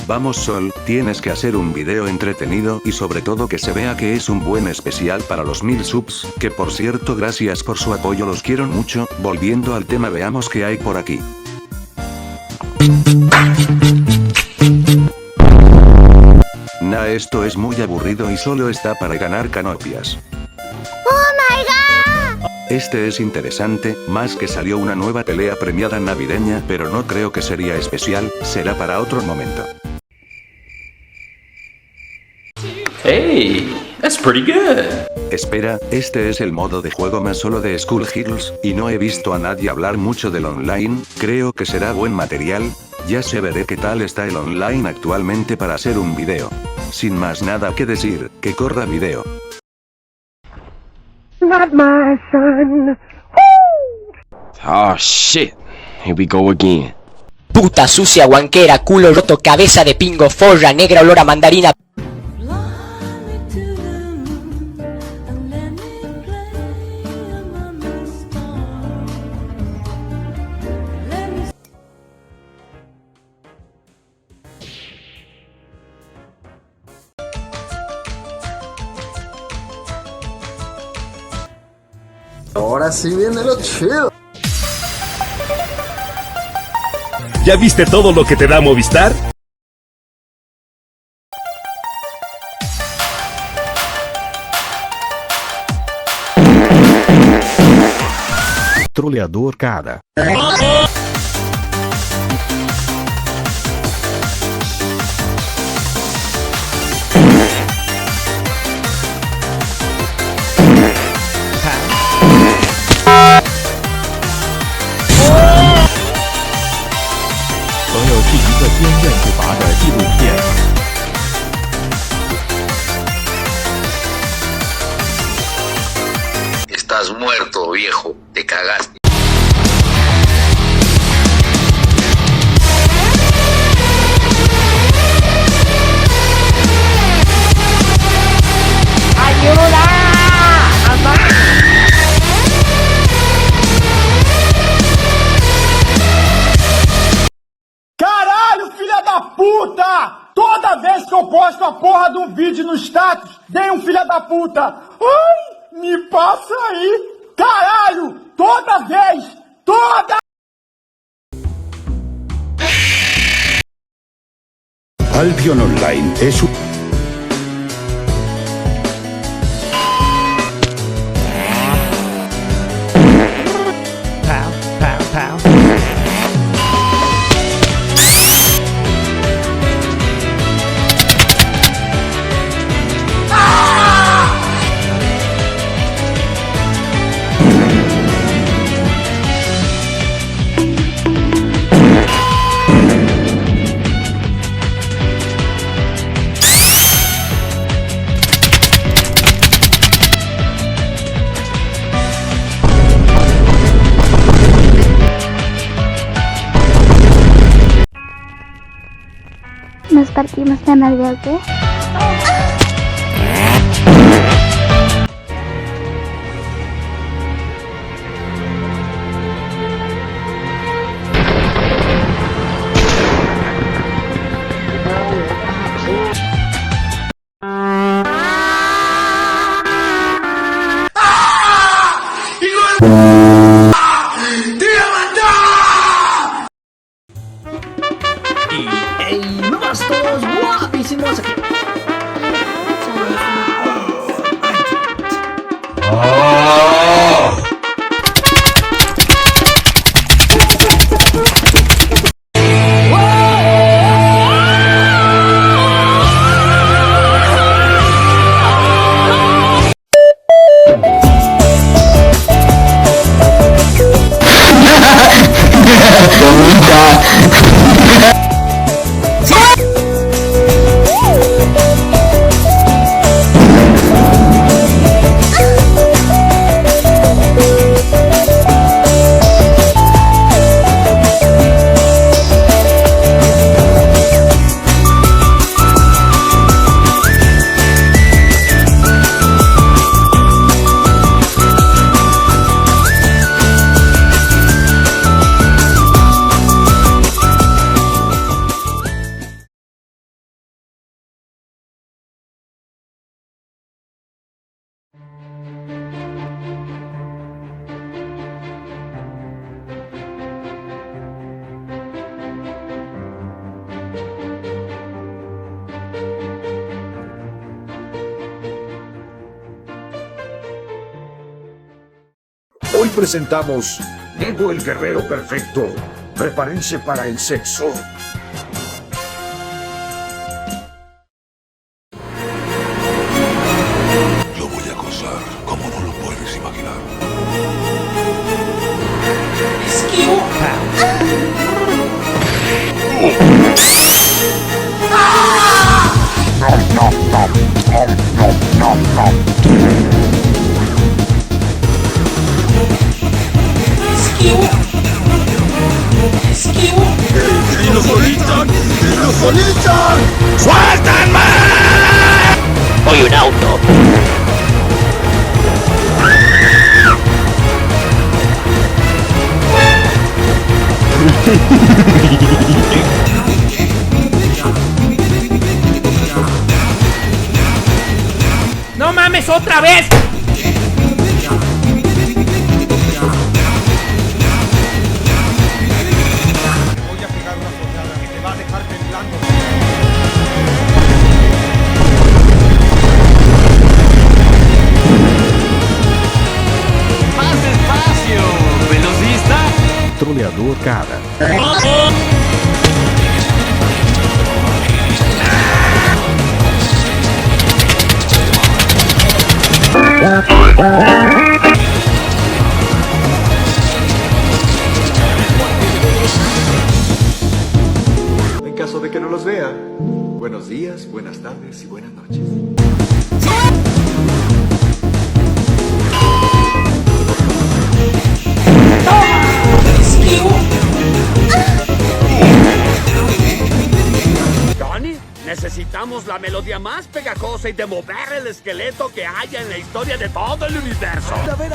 Vamos Sol, tienes que hacer un video entretenido y sobre todo que se vea que es un buen especial para los 1000 subs, que por cierto gracias por su apoyo, los quiero mucho. Volviendo al tema, veamos qué hay por aquí. Nah, esto es muy aburrido y solo está para ganar canopias. ¡Oh my god! Este es interesante, más que salió una nueva pelea premiada navideña, pero no creo que sería especial, será para otro momento. Hey, that's pretty good. Espera, este es el modo de juego más solo de Skull Heroes, y no he visto a nadie hablar mucho del online, creo que será buen material. Ya se veré qué tal está el online actualmente para hacer un video. Sin más nada que decir, que corra video. Not my son. Oh shit. Here we go again. Puta sucia, guanquera, culo roto, cabeza de pingo, forra, negra, olor a mandarina. Ahora sí viene lo chido. ¿Ya viste todo lo que te da Movistar? Troleador cara. Estás muerto, viejo, te cagaste. ¡Ayuda! Caralho, filha da puta! Toda vez que eu posto a porra do vídeo no status, vem um filha da puta! Ai, me passa aí! Caralho! Toda vez! Toda! Albion Online es un... Nos partimos la madre, ¿o qué? ¡Ey! ¡Vamos todos guapísimos aquí! Hoy presentamos Ego el Guerrero Perfecto. Prepárense para el sexo. Lo voy a acosar como no lo puedes imaginar. ¡Y los solitan! ¡Y los solitan! ¡Suéltanme! Soy un auto. ¡No mames otra vez! Voy a pegar una soñada que te va a dejar temblando. ¡Más despacio, velocista! Troleador Cara. En caso de que no los vea, buenos días, buenas tardes y buenas noches. Donnie, necesitamos la melodía más pegajosa y de mover el esqueleto que haya en la historia de todo el universo. A ver,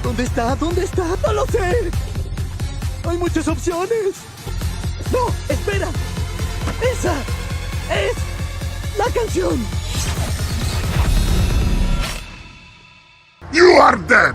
¿dónde está? ¿Dónde está? ¡No lo sé! ¡Hay muchas opciones! ¡No! ¡Espera! ¡Esa es la canción! You are dead.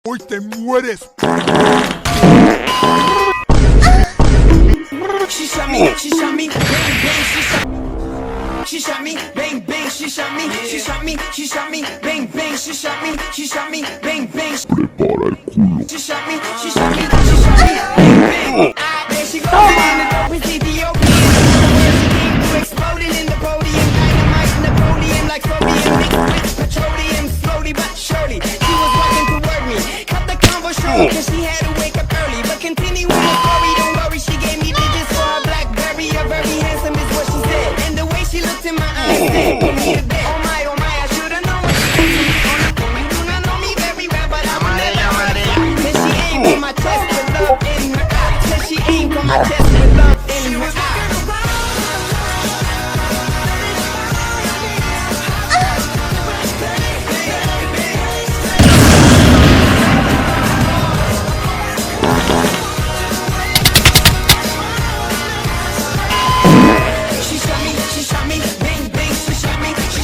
Hoy te mueres. She shot me, bang, bang, she shot me, bang, bang, she shot me, she shot me, she shot me, bang, bang, she shot me, she shot me, bang, bang. Prepara el culo. She shot me, she shot me, she shot me, bang, bang. There she goes in the dope is Ethiopian. Exploding in the podium, dynamite Napoleon like sodium mixed with petroleum. Slowly but surely, she was walking toward me. Cut the convo short, cause she had to wake up early. But continue with the story, don't worry, she gave me digits for her Blackberry. You're very handsome is what she said. And the way she looked in my eyes said, put me to bed. Oh my, I should've known what she did to me. You do not know me very well, but I'm never said she aimed for my chest with love in her eye. Said she aimed for my chest with love in her eye.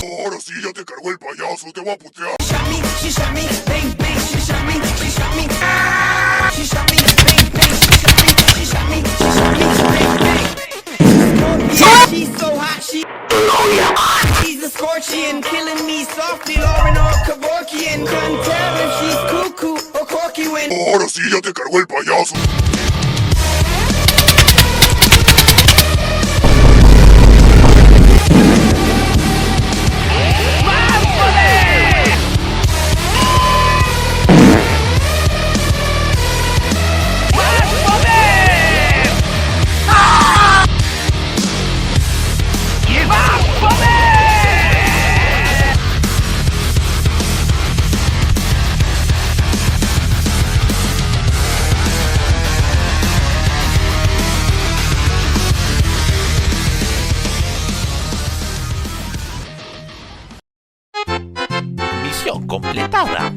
Ahora sí ya te cargó el payaso, te voy a putear. She shot me, bang, bang, she shot me, she shot me. She shot me, bang, bang, she shot me, she shot me, she shot me, bang, bang. She's so hot, she's a scorpion, killing me softly, Lauren or Kevorkian. Can't tell if she's cuckoo or corky when. Ahora sí ya te cargó el payaso. Misión completada.